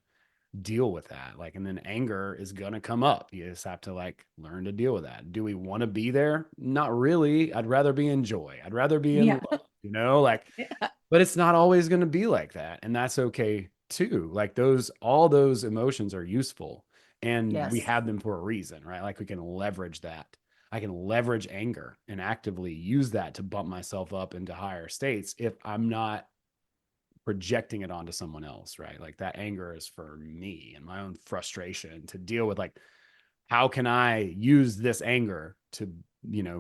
deal with that. Like, and then anger is going to come up. You just have to like learn to deal with that. Do we want to be there? Not really. I'd rather be in joy. I'd rather be in Yeah. love, like, Yeah. but it's not always going to be like that. And that's okay too. Like all those emotions are useful and we Yes. have them for a reason, right? Like we can leverage that. I can leverage anger and actively use that to bump myself up into higher states if I'm not projecting it onto someone else, right? Like that anger is for me and my own frustration to deal with. Like, how can I use this anger to,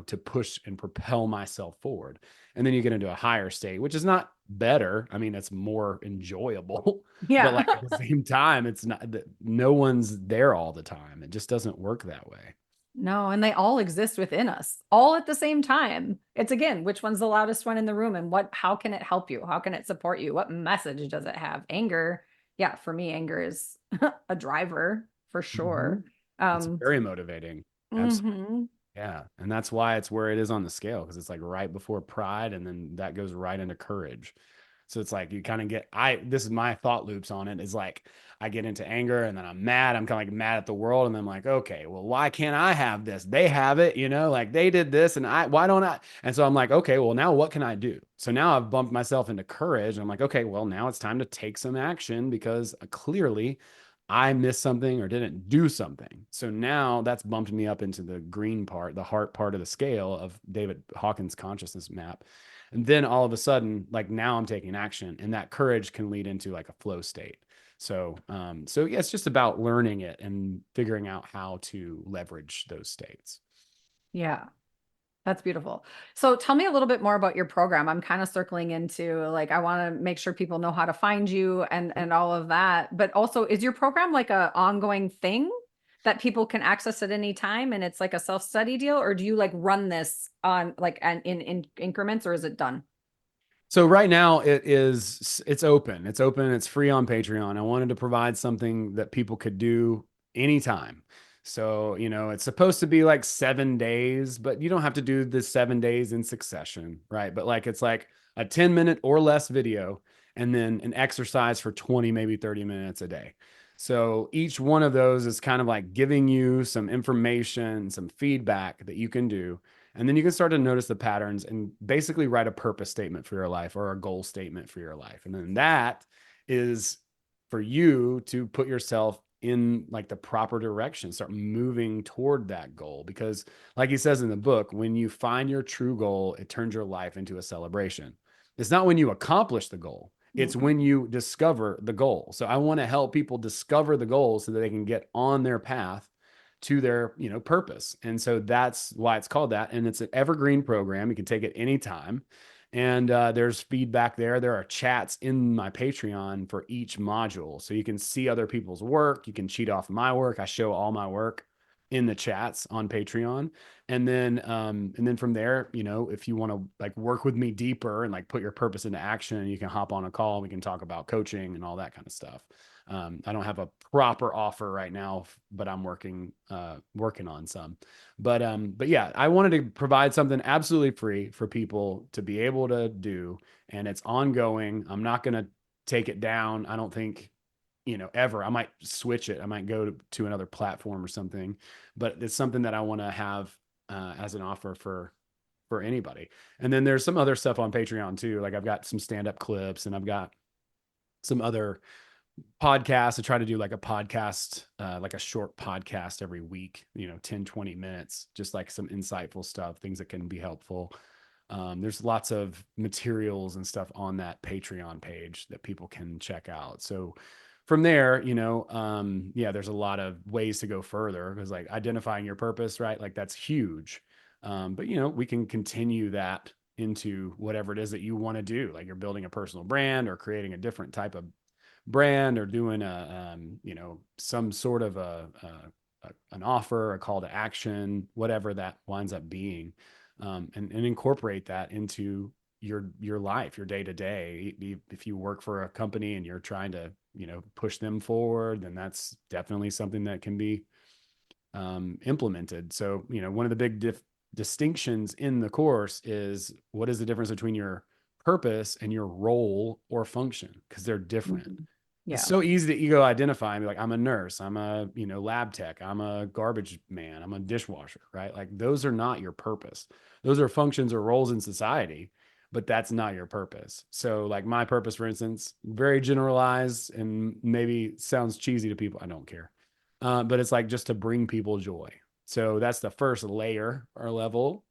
to push and propel myself forward? And then you get into a higher state, which is not better. I mean, it's more enjoyable, but Yeah. like at the same time, it's not that no one's there all the time. It just doesn't work that way. No, and they all exist within us, all at the same time. It's again, which one's the loudest one in the room and how can it help you? How can it support you? What message does it have? Anger, yeah, for me, anger is a driver for Mm-hmm. sure. It's Um, very motivating. Absolutely. mhm. Yeah. And that's why it's where it is on the scale because it's like right before pride and then that goes right into courage. So it's like you kind of this is my thought loops on it is like I get into anger and then I'm mad. I'm kind of like mad at the world. And then I'm like, okay, well, why can't I have this? They have it, like they did this and why don't I? And so I'm like, okay, well, now what can I do? So now I've bumped myself into courage. And I'm like, okay, well, now it's time to take some action because clearly I missed something or didn't do something. So now that's bumped me up into the green part, the heart part of the scale of David Hawkins' consciousness map. And then all of a sudden, like now I'm taking action and that courage can lead into like a flow state. So yeah, it's just about learning it and figuring out how to leverage those states. Yeah. That's beautiful. So tell me a little bit more about your program. I'm kind of circling into like I want to make sure people know how to find you and all of that. But also, is your program like a ongoing thing that people can access at any time and it's like a self-study deal, or do you like run this on like in increments, or is it done? So right now it's open. It's open. It's free on Patreon. I wanted to provide something that people could do anytime. So, it's supposed to be like 7 days, but you don't have to do the 7 days in succession, right? But like it's like a 10-minute or less video and then an exercise for 20, maybe 30 minutes a day. So each one of those is kind of like giving you some information, some feedback that you can do and then you can start to notice the patterns and basically write a purpose statement for your life or a goal statement for your life. And then that is for you to put yourself in like the proper direction, start moving toward that goal. Because, like he says in the book, when you find your true goal, it turns your life into a celebration. It's not when you accomplish the goal, it's Mhm. when you discover the goal. So I want to help people discover the goal so that they can get on their path to their, purpose. And so that's why it's called that. And it's an evergreen program. You can take it anytime. And there's feedback there. There are chats in my Patreon for each module. So you can see other people's work. You can cheat off my work. I show all my work in the chats on Patreon. And then from there, if you want to like work with me deeper and like put your purpose into action, you can hop on a call. We can talk about coaching and all that kind of stuff. I don't have a proper offer right now, but I'm working on some. But yeah, I wanted to provide something absolutely free for people to be able to do, and it's ongoing. I'm not going to take it down. I don't think, ever. I might switch it. I might go to another platform or something, but it's something that I want to have as an offer for anybody. And then there's some other stuff on Patreon too. Like I've got some stand-up clips, and I've got some other podcasts. I try to do like a podcast, like a short podcast every week, 10, 20 minutes, just like some insightful stuff, things that can be helpful. There's lots of materials and stuff on that Patreon page that people can check out. So from there, yeah, there's a lot of ways to go further, because like identifying your purpose, right? Like that's huge. But we can continue that into whatever it is that you want to do. Like you're building a personal brand or creating a different type of brand, or doing some sort of an offer, a call to action, whatever that winds up being, and incorporate that into your life, your day to day. If you work for a company and you're trying to push them forward, then that's definitely something that can be implemented. So one of the big distinctions in the course is, what is the difference between your purpose and your role or function, because they're different. Mhm. It's Yeah. so easy to ego identify and be like, I'm a nurse, I'm a, lab tech, I'm a garbage man, I'm a dishwasher, right? Like those are not your purpose. Those are functions or roles in society, but that's not your purpose. So like my purpose, for instance, very generalized and maybe sounds cheesy to people. I don't care. But it's like just to bring people joy. So that's the first layer or level.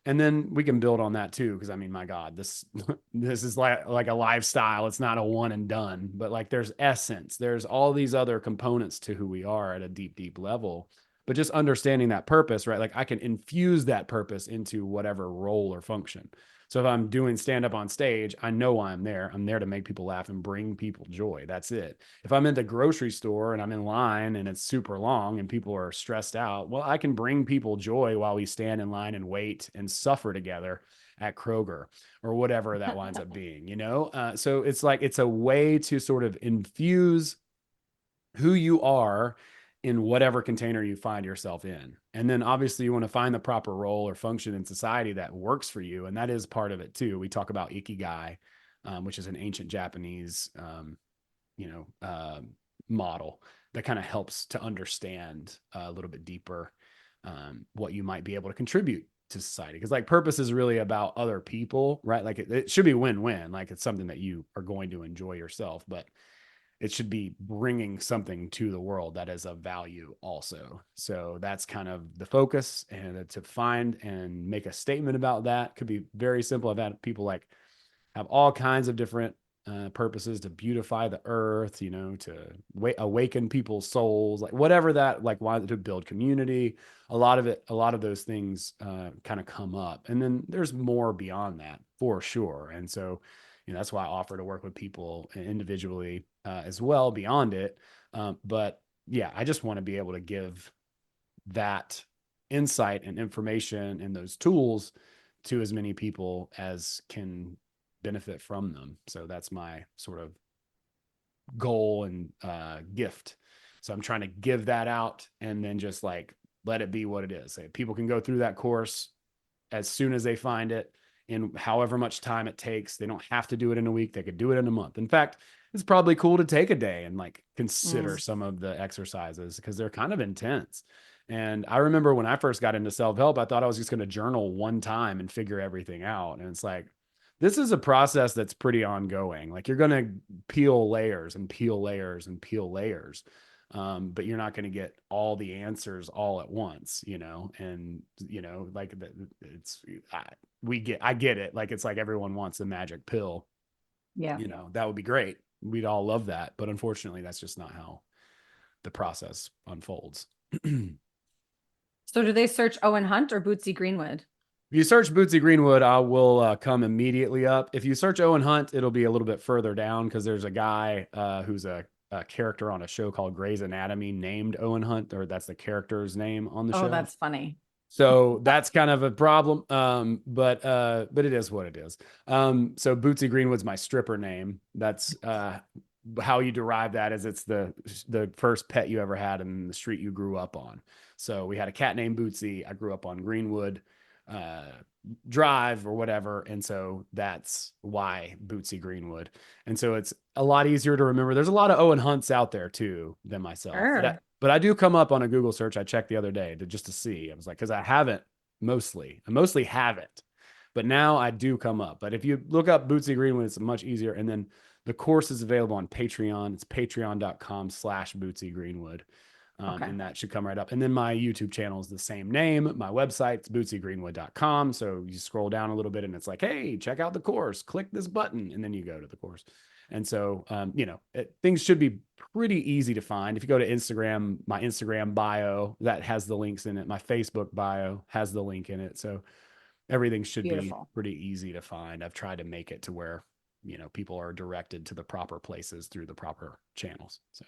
And then we can build on that too, because I mean, my God, this this is like a lifestyle. It's not a one and done, but like there's essence, there's all these other components to who we are at a deep, deep level. But just understanding that purpose, right? Like I can infuse that purpose into whatever role or function. So if I'm doing stand up on stage, I know why I'm there. I'm there to make people laugh and bring people joy. That's it. If I'm in the grocery store and I'm in line and it's super long and people are stressed out, well, I can bring people joy while we stand in line and wait and suffer together at Kroger or whatever that winds up being. So it's like it's a way to sort of infuse who you are in whatever container you find yourself in. And then obviously you want to find the proper role or function in society that works for you. And that is part of it too. We talk about ikigai, which is an ancient Japanese, you know, uh, model that kind of helps to understand a little bit deeper what you might be able to contribute to society. Because like purpose is really about other people, right? Like it should be win-win. Like it's something that you are going to enjoy yourself, but it should be bringing something to the world that is of value also. So that's kind of the focus, and to find and make a statement about that could be very simple. I've had people like have all kinds of different purposes to beautify the earth, to awaken people's souls, like whatever that, like why to build community. A lot of those things kind of come up, and then there's more beyond that for sure. And so, that's why I offer to work with people individually as well beyond it. But yeah, I just want to be able to give that insight and information and those tools to as many people as can benefit from them. So that's my sort of goal and gift. So I'm trying to give that out and then just like let it be what it is. People can go through that course as soon as they find it, in however much time it takes. They don't have to do it in a week. They could do it in a month. In fact, it's probably cool to take a day and like consider Mm. some of the exercises, because they're kind of intense. And I remember when I first got into self-help, I thought I was just going to journal one time and figure everything out. And it's like, this is a process that's pretty ongoing. Like you're going to peel layers and peel layers and peel layers. But you're not going to get all the answers all at once, and like it's, I get it. Like, it's like everyone wants a magic pill, Yeah. that would be great. We'd all love that. But unfortunately, that's just not how the process unfolds. So do they search Owen Hunt or Bootsy Greenwood? If you search Bootsy Greenwood, I will come immediately up. If you search Owen Hunt, it'll be a little bit further down because there's a guy who's a character on a show called Grey's Anatomy named Owen Hunt, or that's the character's name on the Oh, show. that's funny. So that's kind of a problem. But it is what it is. So Bootsy Greenwood's my stripper name. That's how you derive that is it's the first pet you ever had in the street you grew up on. So we had a cat named Bootsy. I grew up on Greenwood uh, Drive or whatever, and so that's why Bootsy Greenwood. And so it's a lot easier to remember. There's a lot of Owen Hunts out there too than myself, Sure. but I do come up on a Google search. I checked the other day just to see. I was like, because I mostly haven't, but now I do come up. But if you look up Bootsy Greenwood, it's much easier. And then the course is available on Patreon. It's patreon.com/Bootsy Greenwood. Okay. And that should come right up. And then my YouTube channel is the same name. My website's bootsygreenwood.com. So you scroll down a little bit and it's like, hey, check out the course, click this button, and then you go to the course. And so, things should be pretty easy to find. If you go to Instagram, my Instagram bio, that has the links in it. My Facebook bio has the link in it. So everything should be Beautiful. pretty easy to find. I've tried to make it to where, people are directed to the proper places through the proper channels. So.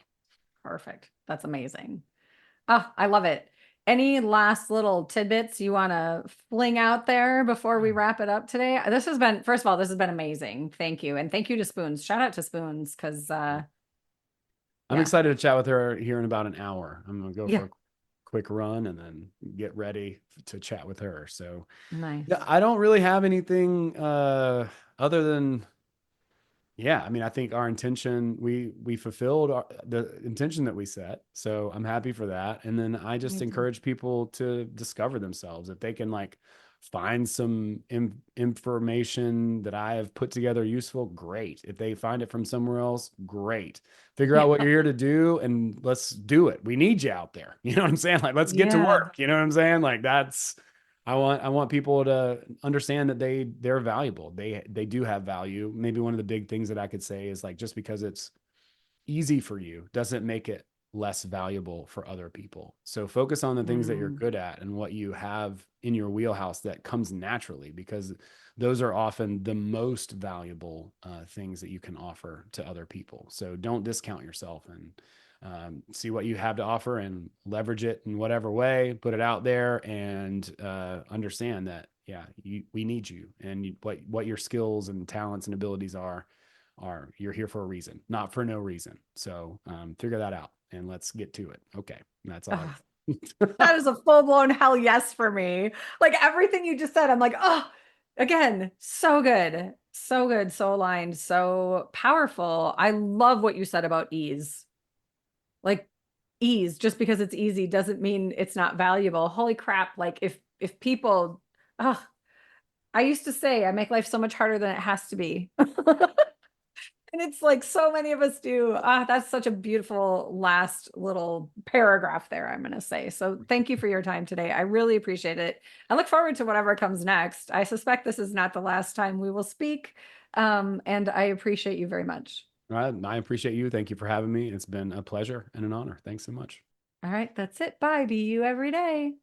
Perfect. That's amazing. Oh, I love it. Any last little tidbits you want to fling out there before we wrap it up today? First of all, this has been amazing. Thank you. And thank you to Spoons. Shout out to Spoons because, I'm yeah. excited to chat with her here in about an hour. I'm going to go Yeah. for a quick run and then get ready to chat with her. So Nice. yeah, I don't really have anything other than, yeah, I mean, I think our intention, we fulfilled the intention that we set. So I'm happy for that. And then I just Me too. encourage people to discover themselves. If they can like find some information that I have put together useful, great. If they find it from somewhere else, great. Figure out Yeah. what you're here to do and let's do it. We need you out there. You know what I'm saying? Like, let's get to Yeah. work. You know what I'm saying? Like I want people to understand that they're valuable. They do have value. Maybe one of the big things that I could say is like, just because it's easy for you doesn't make it less valuable for other people. So focus on the things that you're Mm. good at and what you have in your wheelhouse that comes naturally, because those are often the most valuable things that you can offer to other people. So don't discount yourself and see what you have to offer and leverage it in whatever way, put it out there, and understand that, yeah, we need you, and what your skills and talents and abilities are you're here for a reason, not for no reason. So figure that out and let's get to it. Okay. That's all. Ugh, that is a full-blown hell yes for me. Like everything you just said, I'm like, oh, again, so good. So good, so aligned, so powerful. I love what you said about ease. Like ease, just because it's easy doesn't mean it's not valuable. Holy crap. Like if people, oh, I used to say I make life so much harder than it has to be. And it's like so many of us do. Ah, that's such a beautiful last little paragraph there, I'm going to say. So thank you for your time today. I really appreciate it. I look forward to whatever comes next. I suspect this is not the last time we will speak. And I appreciate you very much. All right. I appreciate you. Thank you for having me. It's been a pleasure and an honor. Thanks so much. All right, that's it. Bye. Be you every day.